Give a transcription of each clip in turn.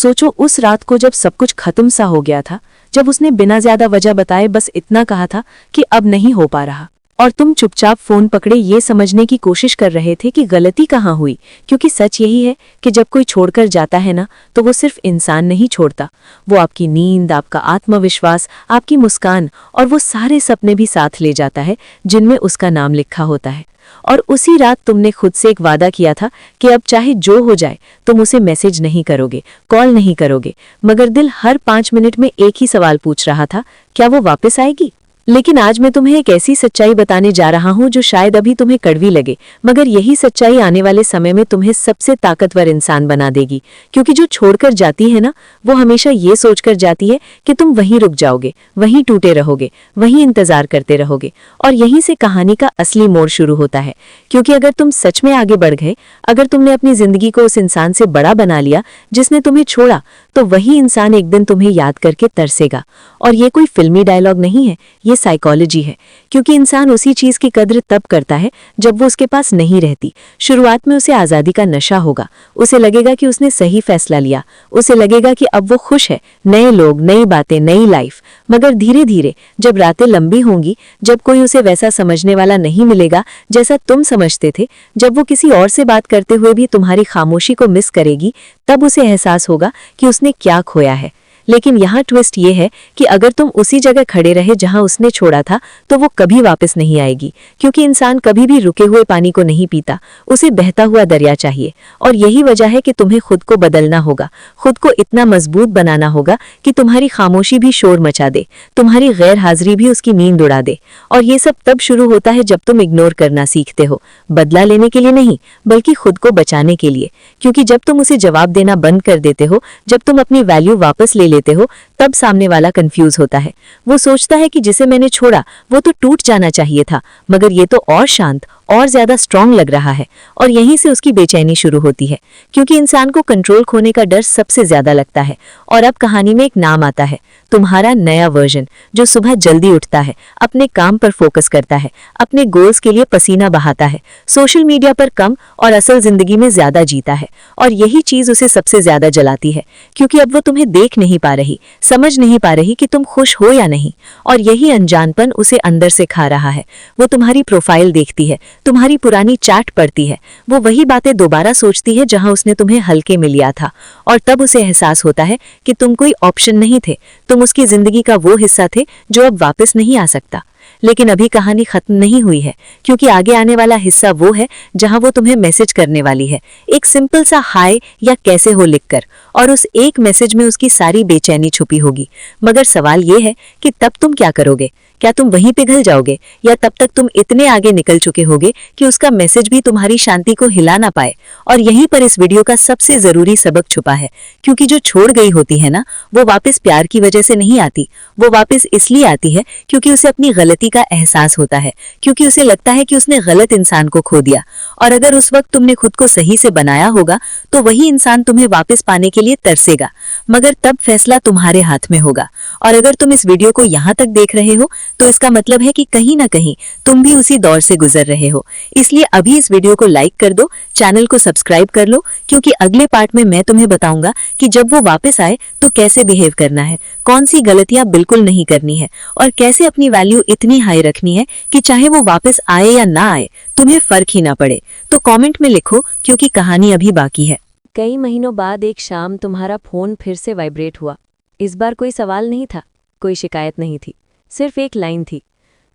सोचो उस रात को जब सब कुछ खत्म सा हो गया था, जब उसने बिना ज्यादा वजह बताए बस इतना कहा था कि अब नहीं हो पा रहा, और तुम चुपचाप फोन पकड़े ये समझने की कोशिश कर रहे थे कि गलती कहाँ हुई। क्योंकि सच यही है कि जब कोई छोड़कर जाता है ना, तो वो सिर्फ इंसान नहीं छोड़ता, वो आपकी नींद, आपका आत्मविश्वास, आपकी मुस्कान और वो सारे सपने भी साथ ले जाता है जिनमें उसका नाम लिखा होता है। और उसी रात तुमने खुद से एक वादा किया था कि अब चाहे जो हो जाए तुम उसे मैसेज नहीं करोगे, कॉल नहीं करोगे, मगर दिल हर 5 मिनट में एक ही सवाल पूछ रहा था, क्या वो वापस आएगी। लेकिन आज मैं तुम्हें एक ऐसी सच्चाई बताने जा रहा हूं जो शायद अभी तुम्हें कड़वी लगे, मगर यही सच्चाई आने वाले समय में तुम्हें सबसे ताकतवर इंसान बना देगी। क्योंकि जो छोड़कर जाती है ना, वो हमेशा ये सोचकर जाती है कि तुम वहीं रुक जाओगे, वहीं टूटे रहोगे, वहीं इंतजार करते रहोगे, और यहीं से कहानी का असली मोड़ शुरू होता है। क्योंकि अगर तुम सच में आगे बढ़ गए, अगर तुमने अपनी जिंदगी को उस इंसान से बड़ा बना लिया जिसने तुम्हें छोड़ा, तो वही इंसान एक दिन तुम्हें याद करके तरसेगा। और ये कोई फिल्मी डायलॉग नहीं है, ये साइकोलॉजी है। क्योंकि इंसान उसी चीज की कद्र तब करता है जब वो उसके पास नहीं रहती। शुरुआत में उसे आजादी का नशा होगा, उसे लगेगा कि उसने सही फैसला लिया, उसे लगेगा कि अब वो खुश है, नए लोग, नई बातें, नई लाइफ। मगर धीरे धीरे जब रातें लंबी होंगी, जब कोई उसे वैसा समझने वाला नहीं मिलेगा जैसा तुम समझते थे, जब वो किसी और से बात करते हुए भी तुम्हारी खामोशी को मिस करेगी, तब उसे एहसास होगा कि उसने क्या खोया है। लेकिन यहाँ ट्विस्ट ये है कि अगर तुम उसी जगह खड़े रहे जहाँ उसने छोड़ा था, तो वो कभी वापस नहीं आएगी। क्योंकि इंसान कभी भी रुके हुए पानी को नहीं पीता, उसे बहता हुआ दरिया चाहिए। और यही वजह है कि तुम्हें खुद को बदलना होगा, खुद को इतना मजबूत बनाना होगा कि तुम्हारी खामोशी भी शोर मचा दे, तुम्हारी गैर हाजिरी भी उसकी नींद उड़ा दे। और ये सब तब शुरू होता है जब तुम इग्नोर करना सीखते हो, बदला लेने के लिए नहीं, बल्कि खुद को बचाने के लिए। क्योंकि जब तुम उसे जवाब देना बंद कर देते हो, जब तुम अपनी वैल्यू वापस ले लेते हो, तब सामने वाला कंफ्यूज होता है। वो सोचता है कि जिसे मैंने छोड़ा वो तो टूट जाना चाहिए था, मगर ये तो और शांत और ज्यादा स्ट्रांग लग रहा है। और यहीं से उसकी बेचैनी शुरू होती है। क्योंकि इंसान को कंट्रोल खोने का डर सबसे ज्यादा लगता है। और अब कहानी में एक नाम आता है, तुम्हारा नया वर्जन, जो सुबह जल्दी उठता है, अपने काम पर फोकस करता है, अपने गोल्स के लिए पसीना बहाता है, सोशल मीडिया पर कम और असल जिंदगी में ज्यादा जीता है। और यही चीज उसे सबसे ज्यादा जलाती है। क्योंकि अब वो तुम्हें देख नहीं पा रही, समझ नहीं पा रही कि तुम खुश हो या नहीं। और यही अनजानपन उसे अंदर से खा रहा है। वो तुम्हारी प्रोफाइल देखती है, तुम्हारी पुरानी चैट पढ़ती है, वो वही बातें दोबारा सोचती है जहां उसने तुम्हें हल्के में लिया था। और तब उसे एहसास होता है कि तुम कोई ऑप्शन नहीं थे, तुम उसकी जिंदगी का वो हिस्सा थे जो अब वापस नहीं आ सकता। लेकिन अभी कहानी खत्म नहीं हुई है। क्योंकि आगे आने वाला हिस्सा वो है जहां वो तुम्हें मैसेज करने वाली है, एक सिंपल सा हाय या कैसे हो लिखकर। और उस एक मैसेज में उसकी सारी बेचैनी छुपी होगी। मगर सवाल ये है कि तब तुम क्या करोगे? क्या तुम वहीं पिघल जाओगे, या तब तक तुम इतने आगे निकल चुके होगे कि उसका मैसेज भी तुम्हारी शांति को हिला ना पाए? और यहीं पर इस वीडियो का सबसे जरूरी सबक छुपा है। क्योंकि जो छोड़ गई होती है ना, वो वापस प्यार की वजह से नहीं आती, वो वापस इसलिए आती है क्योंकि उसे अपनी गलती का एहसास होता है, क्योंकि उसे लगता है कि उसने गलत इंसान को खो दिया। और अगर उस वक्त तुमने खुद को सही से बनाया होगा, तो वही इंसान तुम्हें वापस पाने के लिए तरसेगा। मगर तब फैसला तुम्हारे हाथ में होगा। और अगर तुम इस वीडियो को यहाँ तक देख रहे हो, तो इसका मतलब है कि कहीं ना कहीं तुम भी उसी दौर से गुजर रहे हो। इसलिए अभी इस वीडियो को लाइक कर दो, चैनल को सब्सक्राइब कर लो, क्योंकि अगले पार्ट में मैं तुम्हें बताऊंगा कि जब वो वापस आए तो कैसे बिहेव करना है, कौन सी गलतियां बिल्कुल नहीं करनी है, और कैसे अपनी वैल्यू इतनी हाई रखनी है कि चाहे वो वापस आए या ना आए, तुम्हें फर्क ही ना पड़े। तो कमेंट में लिखो, क्योंकि कहानी अभी बाकी है। कई महीनों बाद एक शाम तुम्हारा फोन फिर से वाइब्रेट हुआ। इस बार कोई सवाल नहीं था, कोई शिकायत नहीं थी, सिर्फ एक लाइन थी,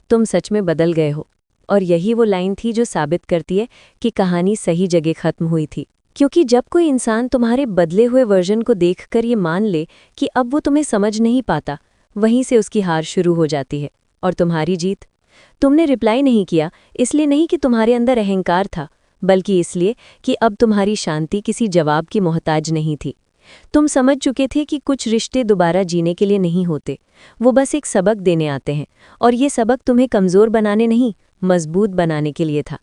तुम सच में बदल गए हो। और यही वो लाइन थी जो साबित करती है कि कहानी सही जगह खत्म हुई थी। क्योंकि जब कोई इंसान तुम्हारे बदले हुए वर्जन को देखकर ये मान ले कि अब वो तुम्हें समझ नहीं पाता, वहीं से उसकी हार शुरू हो जाती है। और तुम्हारी जीत? तुमने रिप्लाई नहीं किया, इसलिए नहीं कि तुम्हारे अंदर अहंकार था, बल्कि इसलिए कि अब तुम्हारी शांति किसी जवाब की मोहताज नहीं थी। तुम समझ चुके थे कि कुछ रिश्ते दोबारा जीने के लिए नहीं होते, वो बस एक सबक देने आते हैं। और ये सबक तुम्हें कमज़ोर बनाने नहीं, मजबूत बनाने के लिए था।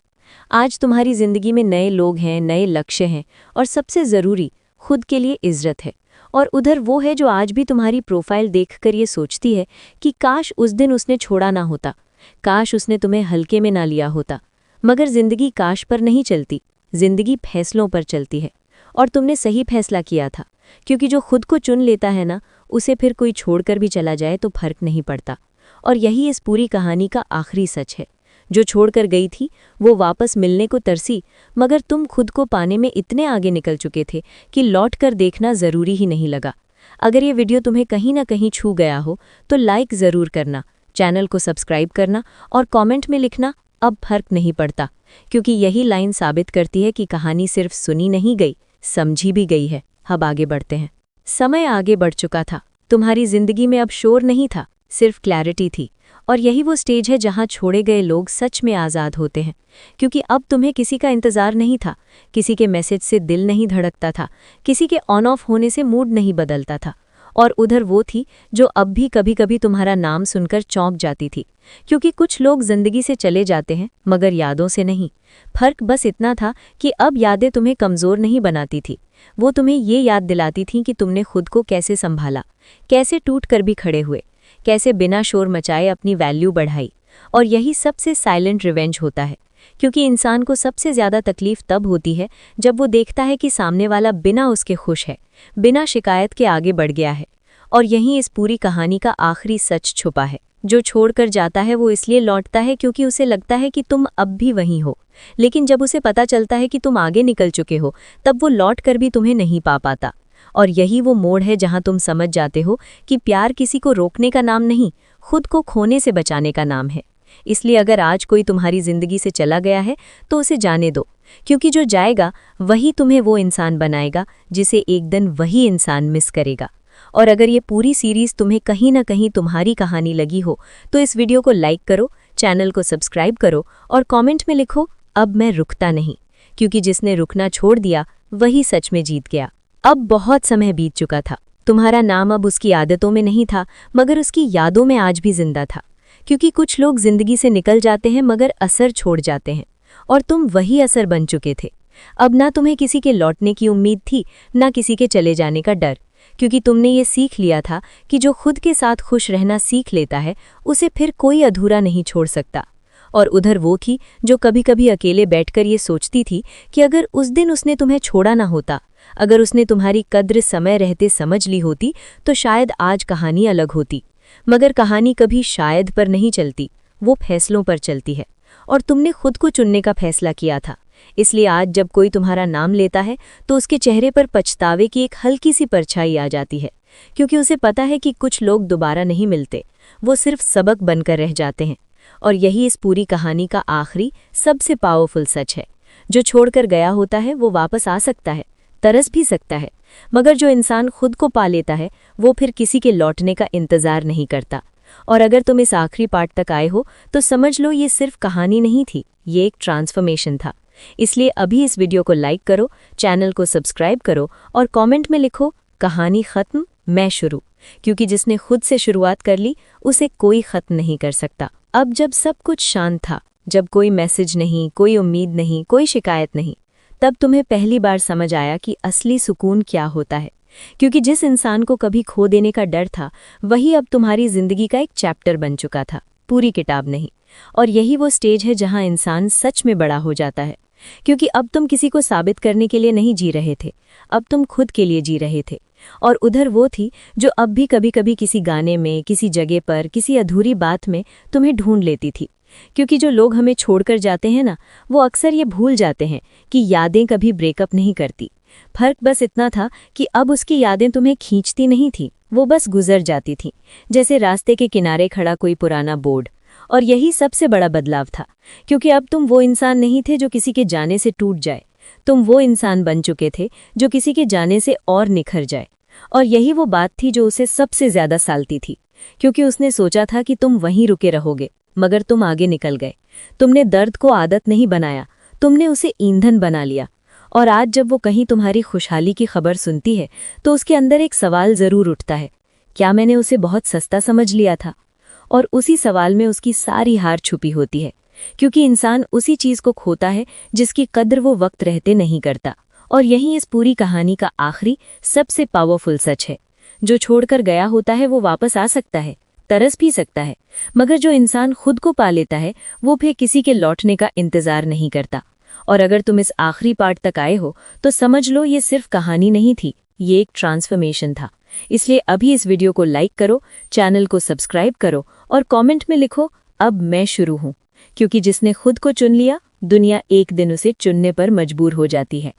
आज तुम्हारी ज़िंदगी में नए लोग हैं, नए लक्ष्य हैं, और सबसे ज़रूरी खुद के लिए इज़्ज़त है। और उधर वो है जो आज भी तुम्हारी प्रोफाइल देखकर ये सोचती है कि काश उस दिन उसने छोड़ा ना होता, काश उसने तुम्हें हल्के में ना लिया होता। मगर ज़िंदगी काश पर नहीं चलती, ज़िंदगी फैसलों पर चलती है। और तुमने सही फैसला किया था, क्योंकि जो खुद को चुन लेता है ना, उसे फिर कोई छोड़कर भी चला जाए तो फर्क नहीं पड़ता। और यही इस पूरी कहानी का आखिरी सच है। जो छोड़कर गई थी वो वापस मिलने को तरसी, मगर तुम खुद को पाने में इतने आगे निकल चुके थे कि लौट कर देखना ज़रूरी ही नहीं लगा। अगर ये वीडियो तुम्हें कहीं ना कहीं छू गया हो तो लाइक ज़रूर करना, चैनल को सब्सक्राइब करना और कमेंट में लिखना अब फर्क नहीं पड़ता, क्योंकि यही लाइन साबित करती है कि कहानी सिर्फ सुनी नहीं गई, समझी भी गई है। अब आगे बढ़ते हैं। समय आगे बढ़ चुका था। तुम्हारी जिंदगी में अब शोर नहीं था, सिर्फ क्लैरिटी थी। और यही वो स्टेज है जहां छोड़े गए लोग सच में आज़ाद होते हैं, क्योंकि अब तुम्हें किसी का इंतज़ार नहीं था, किसी के मैसेज से दिल नहीं धड़कता था, किसी के ऑन ऑफ होने से मूड नहीं बदलता था। और उधर वो थी जो अब भी कभी कभी तुम्हारा नाम सुनकर चौंक जाती थी, क्योंकि कुछ लोग जिंदगी से चले जाते हैं मगर यादों से नहीं। फर्क बस इतना था कि अब यादें तुम्हें कमज़ोर नहीं बनाती थी, वो तुम्हें ये याद दिलाती थीं कि तुमने खुद को कैसे संभाला, कैसे टूट कर भी खड़े हुए, कैसे बिना शोर मचाए अपनी वैल्यू बढ़ाई। और यही सबसे साइलेंट रिवेंज होता है, क्योंकि इंसान को सबसे ज़्यादा तकलीफ तब होती है जब वो देखता है कि सामने वाला बिना उसके खुश है, बिना शिकायत के आगे बढ़ गया है। और यहीं इस पूरी कहानी का आखिरी सच छुपा है। जो छोड़कर जाता है वो इसलिए लौटता है क्योंकि उसे लगता है कि तुम अब भी वहीं हो, लेकिन जब उसे पता चलता है कि तुम आगे निकल चुके हो, तब वो लौट कर भी तुम्हें नहीं पा पाता। और यही वो मोड़ है जहां तुम समझ जाते हो कि प्यार किसी को रोकने का नाम नहीं, खुद को खोने से बचाने का नाम है। इसलिए अगर आज कोई तुम्हारी जिंदगी से चला गया है तो उसे जाने दो, क्योंकि जो जाएगा वही तुम्हें वो इंसान बनाएगा जिसे एक दिन वही इंसान मिस करेगा। और अगर ये पूरी सीरीज़ तुम्हें कहीं ना कहीं तुम्हारी कहानी लगी हो तो इस वीडियो को लाइक करो, चैनल को सब्सक्राइब करो और कमेंट में लिखो अब मैं रुकता नहीं, क्योंकि जिसने रुकना छोड़ दिया वही सच में जीत गया। अब बहुत समय बीत चुका था। तुम्हारा नाम अब उसकी आदतों में नहीं था, मगर उसकी यादों में आज भी जिंदा था। क्योंकि कुछ लोग जिंदगी से निकल जाते हैं मगर असर छोड़ जाते हैं, और तुम वही असर बन चुके थे। अब ना तुम्हें किसी के लौटने की उम्मीद थी, ना किसी के चले जाने का डर, क्योंकि तुमने ये सीख लिया था कि जो खुद के साथ खुश रहना सीख लेता है उसे फिर कोई अधूरा नहीं छोड़ सकता। और उधर वो थी जो कभी कभी अकेले बैठकर ये सोचती थी कि अगर उस दिन उसने तुम्हें छोड़ा ना होता, अगर उसने तुम्हारी कद्र समय रहते समझ ली होती, तो शायद आज कहानी अलग होती। मगर कहानी कभी शायद पर नहीं चलती, वो फैसलों पर चलती है। और तुमने खुद को चुनने का फैसला किया था, इसलिए आज जब कोई तुम्हारा नाम लेता है तो उसके चेहरे पर पछतावे की एक हल्की सी परछाई आ जाती है, क्योंकि उसे पता है कि कुछ लोग दोबारा नहीं मिलते, वो सिर्फ सबक बनकर रह जाते हैं। और यही इस पूरी कहानी का आखिरी सबसे पावरफुल सच है। जो छोड़कर गया होता है वो वापस आ सकता है, तरस भी सकता है, मगर जो इंसान खुद को पा लेता है वो फिर किसी के लौटने का इंतज़ार नहीं करता। और अगर तुम इस आखिरी पार्ट तक आए हो तो समझ लो ये सिर्फ कहानी नहीं थी, ये एक ट्रांसफॉर्मेशन था। इसलिए अभी इस वीडियो को लाइक करो, चैनल को सब्सक्राइब करो और कमेंट में लिखो कहानी ख़त्म मैं शुरू, क्योंकि जिसने खुद से शुरुआत कर ली उसे कोई ख़त्म नहीं कर सकता। अब जब सब कुछ शांत था, जब कोई मैसेज नहीं, कोई उम्मीद नहीं, कोई शिकायत नहीं, तब तुम्हें पहली बार समझ आया कि असली सुकून क्या होता है। क्योंकि जिस इंसान को कभी खो देने का डर था वही अब तुम्हारी जिंदगी का एक चैप्टर बन चुका था, पूरी किताब नहीं। और यही वो स्टेज है जहां इंसान सच में बड़ा हो जाता है, क्योंकि अब तुम किसी को साबित करने के लिए नहीं जी रहे थे, अब तुम खुद के लिए जी रहे थे। और उधर वो थी जो अब भी कभी कभी किसी गाने में, किसी जगह पर, किसी अधूरी बात में तुम्हें ढूंढ लेती थी। क्योंकि जो लोग हमें छोड़कर जाते हैं ना, वो अक्सर ये भूल जाते हैं कि यादें कभी ब्रेकअप नहीं करती। फर्क बस इतना था कि अब उसकी यादें तुम्हें खींचती नहीं थी, वो बस गुजर जाती थीं, जैसे रास्ते के किनारे खड़ा कोई पुराना बोर्ड। और यही सबसे बड़ा बदलाव था, क्योंकि अब तुम वो इंसान नहीं थे जो किसी के जाने से टूट जाए, तुम वो इंसान बन चुके थे जो किसी के जाने से और निखर जाए। और यही वो बात थी जो उसे सबसे ज्यादा सालती थी, क्योंकि उसने सोचा था कि तुम वहीं रुके रहोगे, मगर तुम आगे निकल गए। तुमने दर्द को आदत नहीं बनाया, तुमने उसे ईंधन बना लिया। और आज जब वो कहीं तुम्हारी खुशहाली की खबर सुनती है तो उसके अंदर एक सवाल ज़रूर उठता है, क्या मैंने उसे बहुत सस्ता समझ लिया था? और उसी सवाल में उसकी सारी हार छुपी होती है, क्योंकि इंसान उसी चीज़ को खोता है जिसकी कद्र वो वक्त रहते नहीं करता। और यही इस पूरी कहानी का आखिरी सबसे पावरफुल सच है। जो छोड़कर गया होता है वो वापस आ सकता है, तरस भी सकता है, मगर जो इंसान खुद को पा लेता है वो फिर किसी के लौटने का इंतज़ार नहीं करता। और अगर तुम इस आखिरी पार्ट तक आए हो तो समझ लो ये सिर्फ कहानी नहीं थी, ये एक ट्रांसफॉर्मेशन था। इसलिए अभी इस वीडियो को लाइक करो, चैनल को सब्सक्राइब करो और कमेंट में लिखो अब मैं शुरू हूं, क्योंकि जिसने खुद को चुन लिया दुनिया एक दिन उसे चुनने पर मजबूर हो जाती है।